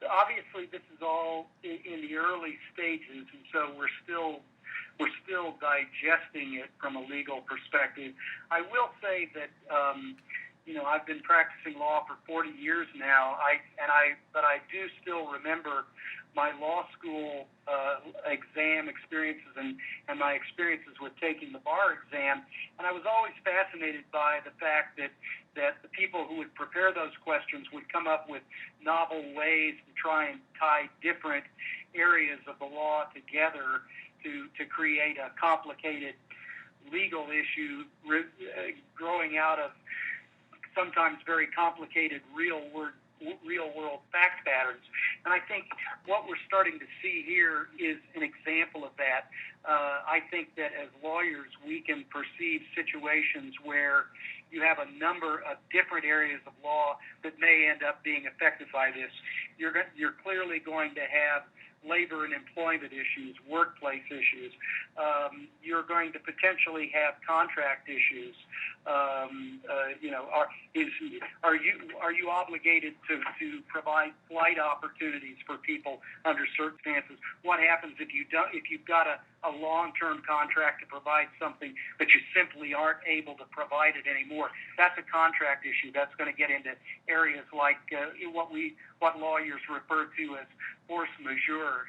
obviously this is all in the early stages, and so we're still digesting it from a legal perspective. I will say that I've been practicing law for 40 years now. But I do still remember my law school exam experiences and my experiences with taking the bar exam, and I was always fascinated by the fact that the people who would prepare those questions would come up with novel ways to try and tie different areas of the law together to create a complicated legal issue growing out of sometimes very complicated real world fact patterns. And I think what we're starting to see here is an example of that. I think that as lawyers, we can perceive situations where you have a number of different areas of law that may end up being affected by this. You're clearly going to have labor and employment issues, workplace issues. You're going to potentially have contract issues. Are you obligated to provide flight opportunities for people under circumstances? What happens if you've got a long-term contract to provide something but you simply aren't able to provide it anymore? That's a contract issue. That's going to get into areas like what lawyers refer to as force majeure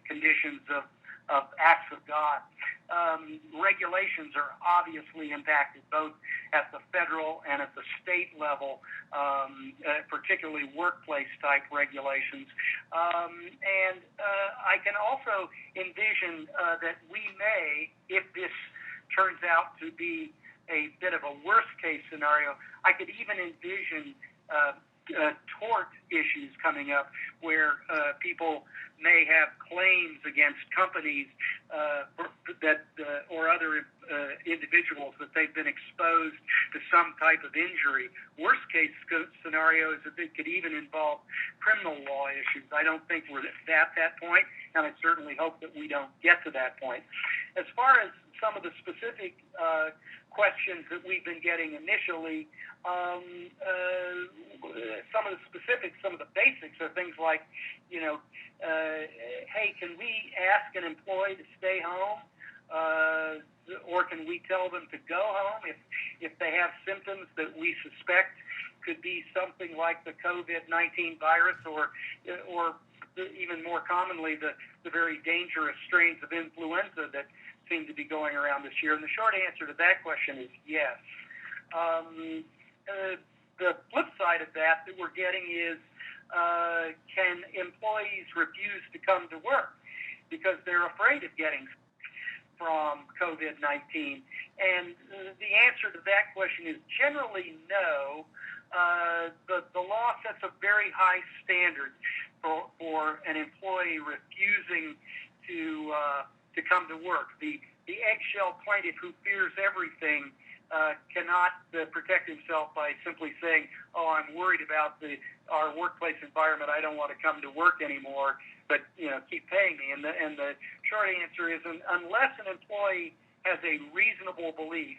conditions of acts of God. Regulations are obviously impacted both at the federal and at the state level, particularly workplace-type regulations. And I can also envision that we may, if this turns out to be a bit of a worst-case scenario, I could even envision tort issues coming up where people may have claims against companies or other individuals that they've been exposed to some type of injury. Worst case scenario is that it could even involve criminal law issues. I don't think we're at that point, and I certainly hope that we don't get to that point. As far as some of the specific questions that we've been getting initially, some of the basics are things like, hey, can we ask an employee to stay home? Or can we tell them to go home if they have symptoms that we suspect could be something like the COVID-19 virus or even more commonly the very dangerous strains of influenza that seem to be going around this year? And the short answer to that question is yes. The flip side of that we're getting is, can employees refuse to come to work because they're afraid of getting from COVID-19? And the answer to that question is generally no. The law sets a very high standard for an employee refusing to come to work. The eggshell plaintiff who fears everything cannot protect himself by simply saying, "Oh, I'm worried about our workplace environment. I don't want to come to work anymore, but keep paying me." And the short answer is, unless an employee has a reasonable belief,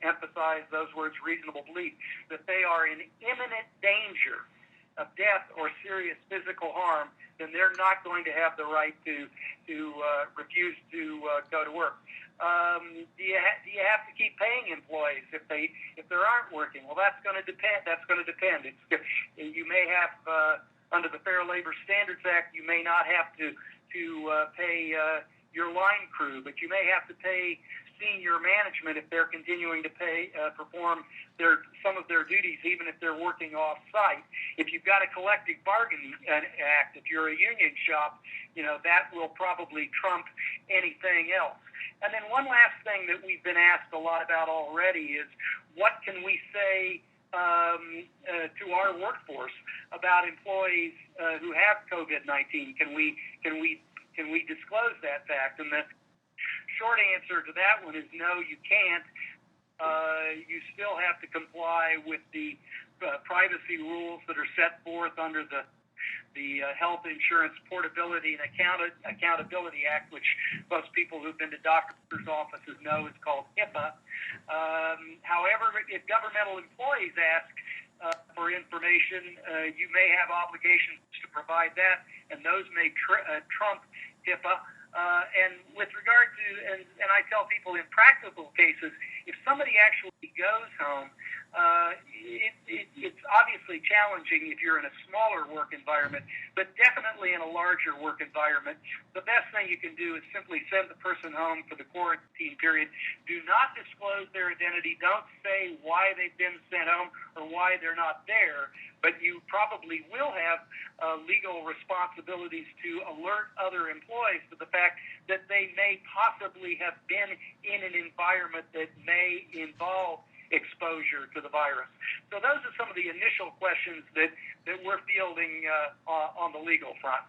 emphasize those words, reasonable belief, that they are in imminent danger of death or serious physical harm, then they're not going to have the right to refuse to go to work. Do you have to keep paying employees if they aren't working? Well, that's going to depend. You may have under the Fair Labor Standards Act, you may not have to pay your line crew, but you may have to pay senior management if they're continuing to perform some of their duties, even if they're working off-site. If you've got a collective bargaining act, if you're a union shop, that will probably trump anything else. And then one last thing that we've been asked a lot about already is, what can we say to our workforce about employees who have COVID-19? Can we disclose that fact? And the short answer to that one is no, you can't. You still have to comply with the privacy rules that are set forth under the Health Insurance Portability and Accountability Act, which most people who've been to doctors' offices know is called HIPAA. However, if governmental employees ask for information. You may have obligations to provide that, and those may trump HIPAA. And with regard to, and I tell people in practical cases, if somebody actually goes home, it's obviously challenging if you're in a smaller work environment, but definitely in a larger work environment, the best thing you can do is simply send the person home for the quarantine period. Do not disclose their identity. Don't say why they've been sent home or why they're not there, but you probably will have legal responsibilities to alert other employees to the fact that they may possibly have been in an environment that may involve exposure to the virus. So those are some of the initial questions that we're fielding on the legal front.